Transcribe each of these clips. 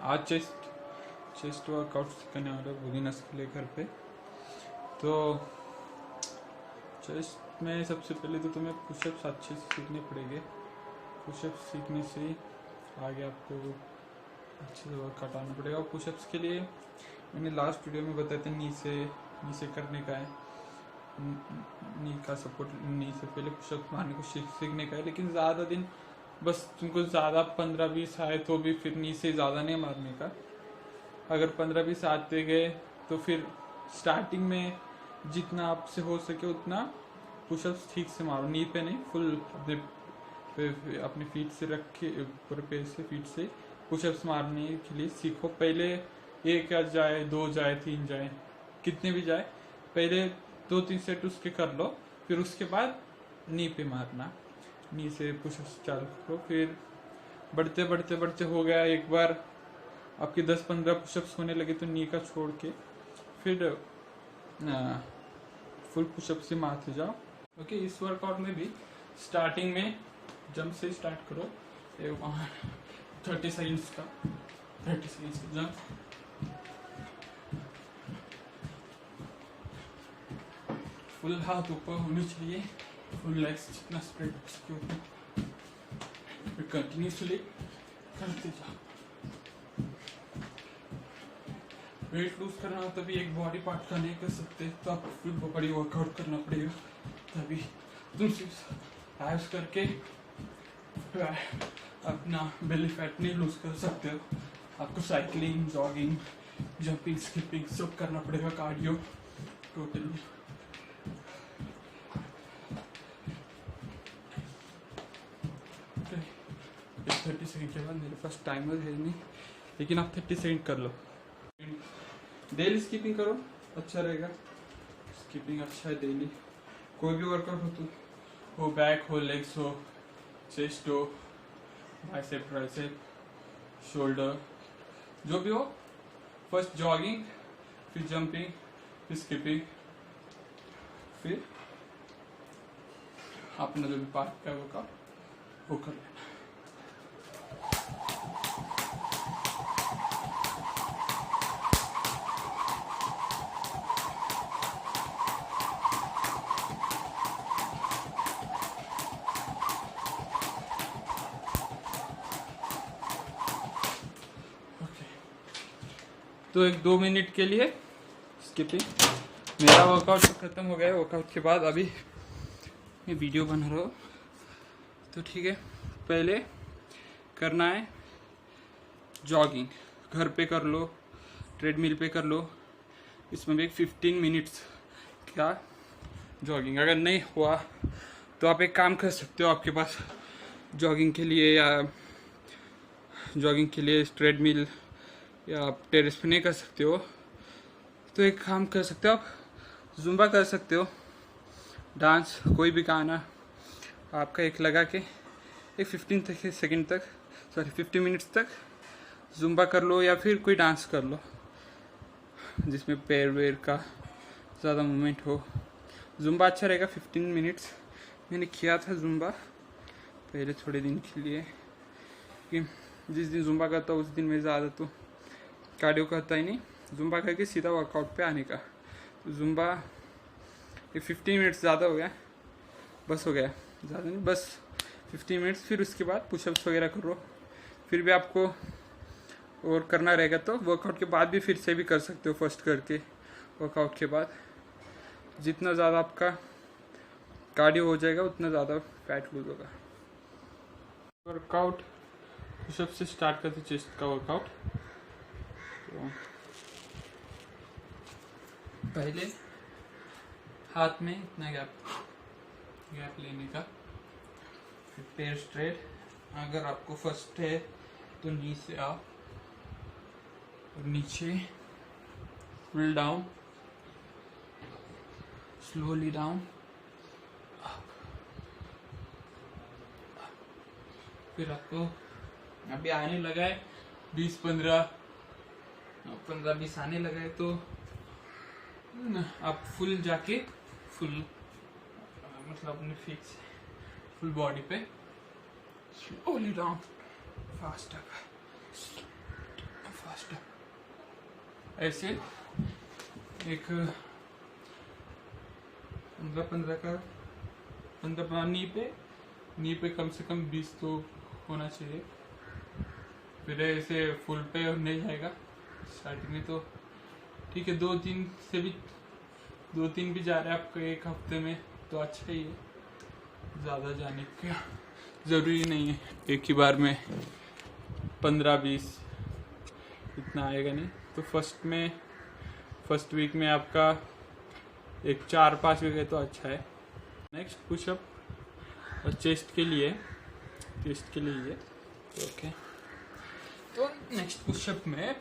आज chest workout करने वाला बिगिनर्स के लिए घर पे। तो चेस्ट में सबसे पहले तो तुम्हें पुशअप्स अच्छे से सीखने पड़ेंगे। पुशअप्स सीखने से आगे आपको अच्छे से वर्कआउट आना पड़ेगा। और पुशअप्स के लिए मैंने लास्ट वीडियो में बताया था नी से करने का है, नी का सपोर्ट, नी से पहले पुशअप्स मारने को सीखने का है। लेकिन ज़्यादा दिन बस तुमको ज़्यादा 15-20 आए तो भी फिर नी से ज़्यादा नहीं मारने का। अगर 15-20 आते गए तो फिर स्टार्टिंग में जितना आपसे हो सके उतना पुशअप्स ठीक से मारो, नी पे नहीं, फुल अपने फीट से रख के ऊपर पैर से फीट से पुशअप्स मारने के लिए सीखो। पहले 1 जाए, 2 जाए, 3 जाए, कितने भी जाए, पहले 2-3 सेट उसके कर लो, फिर उसके बाद नी पे मारना, नी से पुशअप्स चालू करो। फिर बढ़ते बढ़ते बढ़ते हो गया, एक बार आपके 10-15 पुशअप्स होने लगे तो नी का छोड़ के फिर फुल पुशअप से मारते जाओ। ओके, इस वर्कआउट में भी स्टार्टिंग में जंप से स्टार्ट करो। 30 सेकंड्स का जंप, फुल हाथ ऊपर होने चाहिए, फुल लेग्स जितना स्प्रेड हो सके उतना, फिर कंटिन्यूसली करते जाओ। वेट लूज करना हो तभी एक बॉडी पार्ट का नहीं कर सकते, तो आपको फुल बॉडी वर्कआउट करना पड़ेगा, तभी तुम सिर्फ एब्स करके अपना बेली फैट नहीं लूज कर सकते हो। आपको साइकिलिंग, जॉगिंग, जंपिंग, स्किपिंग सब करना पड़ेगा, कार्डियो टोटली। 30 सेकंड के बाद, मेरे पास टाइमर है नहीं, लेकिन आप 30 सेकंड कर लो। डेली स्किपिंग करो, अच्छा रहेगा। स्किपिंग अच्छा है डेली। कोई भी वर्कआउट हो बैक हो, लेग्स हो, चेस्ट हो, बाइसेप, ट्राइसेप, शोल्डर, जो भी हो, फर्स्ट जॉगिंग, फिर जंपिंग, फिर स्किपिंग, फिर अपना जो भी पार्ट का वर्कआउट वो कर लेना। तो 1-2 मिनट के लिए स्किपिंग। मेरा वर्कआउट तो ख़त्म हो गया है। वर्कआउट के बाद अभी मैं वीडियो बना रहा हूँ, तो ठीक है। पहले करना है जॉगिंग, घर पे कर लो, ट्रेडमिल पे कर लो। इसमें भी 15 मिनट्स का जॉगिंग। अगर नहीं हुआ तो आप एक काम कर सकते हो, आपके पास जॉगिंग के लिए ट्रेडमिल या आप टेरेस पे नहीं कर सकते हो, तो एक काम कर सकते हो, आप जुम्बा कर सकते हो। डांस, कोई भी गाना आपका एक लगा के एक 50 मिनट्स तक जुम्बा कर लो, या फिर कोई डांस कर लो जिसमें पैर वेर का ज़्यादा मूवमेंट हो। जुम्बा अच्छा रहेगा 15 मिनट्स। मैंने किया था जुम्बा पहले थोड़े दिन के लिए, कि जिस दिन जुम्बा करता उस दिन मैं ज़्यादा तो कार्डियो करता ही नहीं, जुम्बा करके सीधा वर्कआउट पे आने का। तो जुम्बा ये 15 मिनट्स ज़्यादा हो गया, बस हो गया, ज़्यादा नहीं, बस 15 मिनट्स। फिर उसके बाद पुशअप्स वगैरह करो। फिर भी आपको और करना रहेगा तो वर्कआउट के बाद भी फिर से भी कर सकते हो। फर्स्ट करके वर्कआउट के बाद जितना ज़्यादा आपका कार्डियो हो जाएगा उतना ज़्यादा फैट लूज होगा। वर्कआउट पुशअप से स्टार्ट करते, चेस्ट का वर्कआउट। तो पहले हाथ में इतना गैप लेने का, फिर पैर स्ट्रेट। अगर आपको फर्स्ट है तो नी से आप और नीचे, फुल डाउन, स्लोली डाउन, फिर आपको अभी आने लगा है 15-20 आने लगा है, तो आप फुल जाके मतलब अपने फीट से फुल बॉडी पे slowly down, fast up, ऐसे एक 15 का 15 नी पे कम से कम 20 तो होना चाहिए। फिर ऐसे फुल पे नहीं जाएगा स्टार्टिंग में, तो ठीक है। 2-3 भी जा रहे हैं आपको एक हफ्ते में तो अच्छा ही है, ज़्यादा जाने का ज़रूरी नहीं है। एक ही बार में 15-20 इतना आएगा नहीं। तो फर्स्ट वीक में आपका एक 4-5 वीक है तो अच्छा है। नेक्स्ट पुशअप और चेस्ट के लिए ओके। तो नेक्स्ट पुशअप में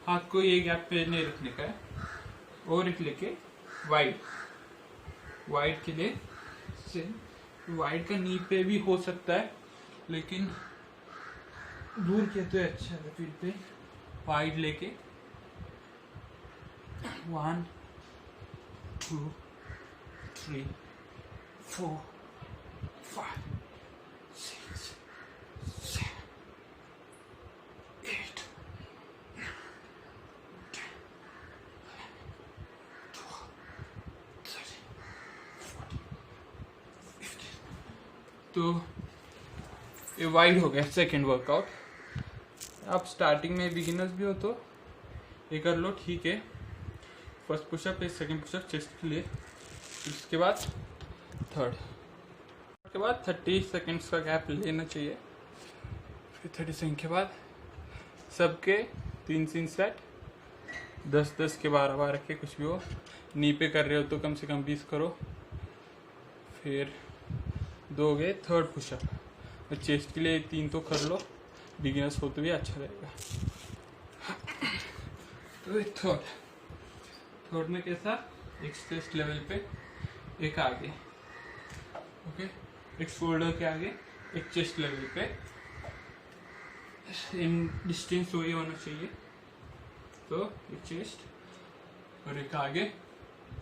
हाथ को ये गैप पे नहीं रखने का है, और एक लेके वाइड के लिए से वाइड का नी पे भी हो सकता है, लेकिन दूर किया तो अच्छा है। फिर पे वाइड लेके 1 2 3 4 5 6 7 8 9 10 12 13 14 15। तो ये वाइड हो गया सेकेंड वर्कआउट। आप स्टार्टिंग में बिगिनर्स भी हो तो ये कर लो, ठीक है। फर्स्ट पुशअप है, सेकेंड पुशअप चेस्ट के लिए, उसके बाद थर्ड के बाद 30 सेकेंड्स का गैप लेना चाहिए। फिर 30 सेकेंड के बाद सबके 3 सेट 10-10 के 12 रखे, कुछ भी हो। नी पे कर रहे हो तो कम से कम 20 करो। फिर 2 गए थर्ड पुशअप, और चेस्ट के लिए 3 तो कर लो, बिगिनर्स हो तो भी अच्छा रहेगा। तो थर्ड में कैसा, एक चेस्ट लेवल पे एक आगे, ओके, एक शोल्डर के आगे एक चेस्ट लेवल पे, इन डिस्टेंस वही होना चाहिए। तो एक चेस्ट और एक आगे,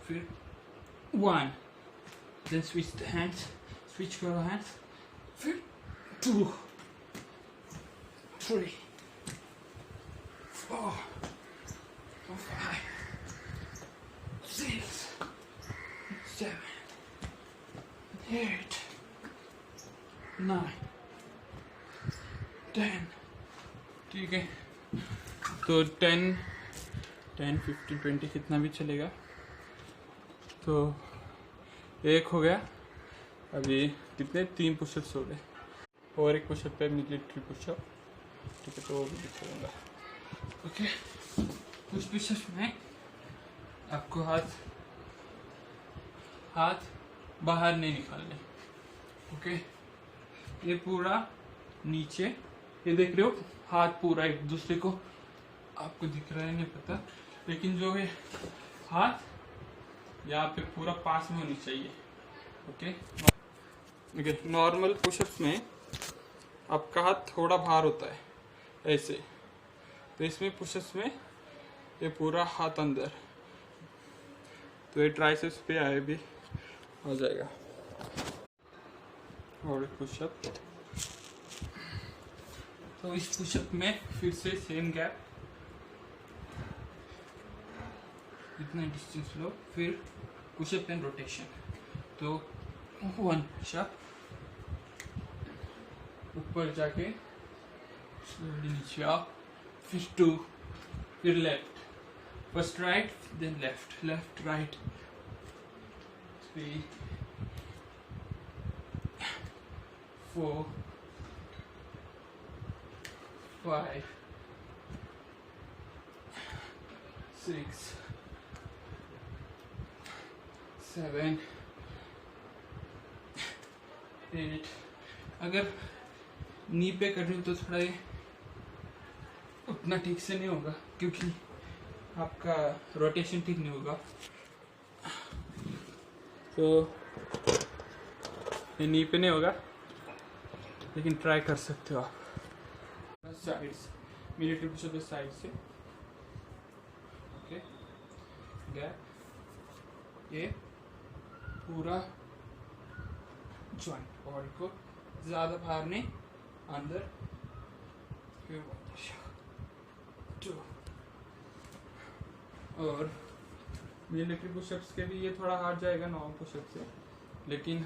फिर 1, देन स्विच करो हैंड्स, फिर 2 3 4 5 6 7 8 9 10। ठीक है, तो 10 15 20 कितना भी चलेगा। तो एक हो गया। अभी कितने 3 पुशअप्स हो गए, और एक पुशअप पे मिलिट्री पुशअप, ठीक है। तो वो भी दिखाऊंगा, ओके। कुछ पुशअप्स में आपको हाथ बाहर नहीं निकालने, ओके। ये पूरा नीचे, ये देख रहे हो, हाथ पूरा एक दूसरे को, आपको दिख रहा है नहीं पता, लेकिन जो है हाथ यहाँ पे पूरा पास में होनी चाहिए, ओके। नॉर्मल पुशअप्स में आपका हाथ थोड़ा बाहर होता है ऐसे, तो इसमें पुशअप्स में ये पूरा हाथ अंदर, तो ये ट्राइसेप्स पे आए भी हो जाएगा। और पुशअप, तो इस पुशअप में फिर से सेम गैप, इतना डिस्टेंस लो, फिर पुशअप एंड रोटेशन। तो 1 पुशअप, ऊपर जाके स्लोली नीचे आओ, फिर 2, फिर left, first right then left right, 3 4 5 6 7 8। अगर नी पे कर रहे हो तो थोड़ा ये उतना ठीक से नहीं होगा, क्योंकि आपका रोटेशन ठीक नहीं होगा। तो ये नी पे नहीं होगा, लेकिन ट्राई कर सकते हो आप। साइड्स, मिलिट्री पुशअप साइड से, ओके। गैप, ये पूरा जॉइंट, बॉडी को ज़्यादा बाहर नहीं, अंदर, फिर 2 और मिलिट्री पुशअप्स के भी ये थोड़ा हार्ड जाएगा नॉर्मल पुशअप से, लेकिन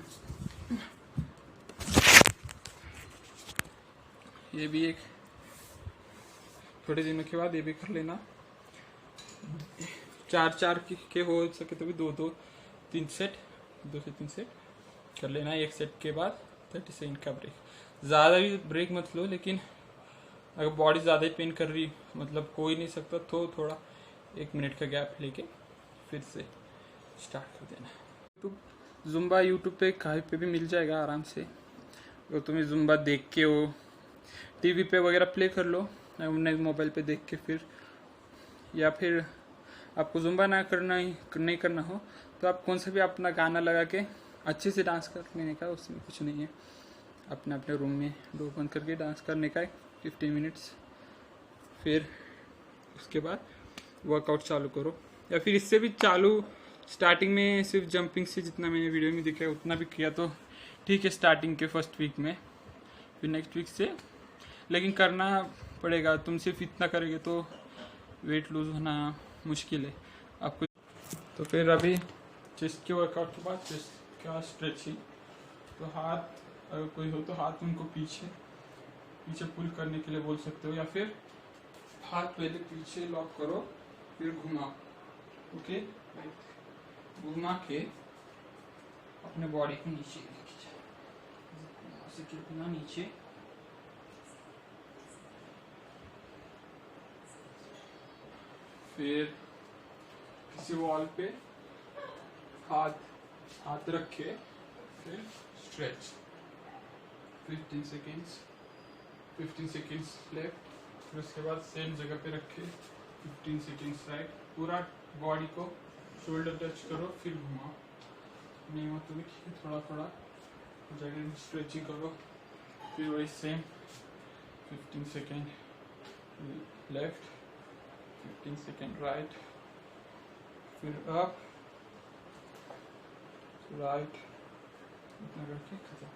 ये भी एक थोड़े दिनों के बाद ये भी कर लेना। 4 के हो सके तो भी 2 से 3 सेट कर लेना। एक सेट के बाद 30 सेकंड का ब्रेक। ज़्यादा भी ब्रेक मत लो, लेकिन अगर बॉडी ज़्यादा ही पेन कर रही, मतलब कोई नहीं सकता, तो थोड़ा 1 मिनट का गैप लेके फिर से स्टार्ट कर देना। जुम्बा यूट्यूब पे कहीं पे भी मिल जाएगा आराम से। अगर तुम्हें जुम्बा देख के हो टीवी पे वगैरह प्ले कर लो, नहीं मोबाइल पे देख के फिर, या फिर आपको जुम्बा नहीं करना हो तो आप कौन सा भी अपना गाना लगा के अच्छे से डांस कर लेने का, उसमें कुछ नहीं है। अपने अपने रूम में डोर बंद करके डांस करने का 15 मिनट्स, फिर उसके बाद वर्कआउट चालू करो। या फिर इससे भी चालू स्टार्टिंग में सिर्फ जंपिंग से जितना मैंने वीडियो में दिखाया उतना भी किया तो ठीक है स्टार्टिंग के फर्स्ट वीक में, फिर नेक्स्ट वीक से लेकिन करना पड़ेगा। तुम सिर्फ इतना करोगे तो वेट लूज होना मुश्किल है आपको। तो फिर अभी चेस्ट के वर्कआउट के बाद चेस्ट का स्ट्रेचिंग। तो हाथ अगर कोई हो तो हाथ उनको पीछे पुल करने के लिए बोल सकते हो, या फिर हाथ पहले पीछे लॉक करो फिर घुमाओ। ओके, घुमा के अपने बॉडी को नीचे लेके जाओ, कितना नीचे, फिर किसी वॉल पे हाथ रख के फिर स्ट्रेच 15 सेकेंड्स लेफ्ट, फिर उसके बाद सेम जगह पे रखे 15 सेकेंड्स राइट। पूरा बॉडी को शोल्डर टच करो फिर घुमाओ। नहीं हो तो भी थोड़ा जगह स्ट्रेचिंग करो। फिर वही same 15 second left, 15 second right, फिर अप राइट, इतना करके खत्म।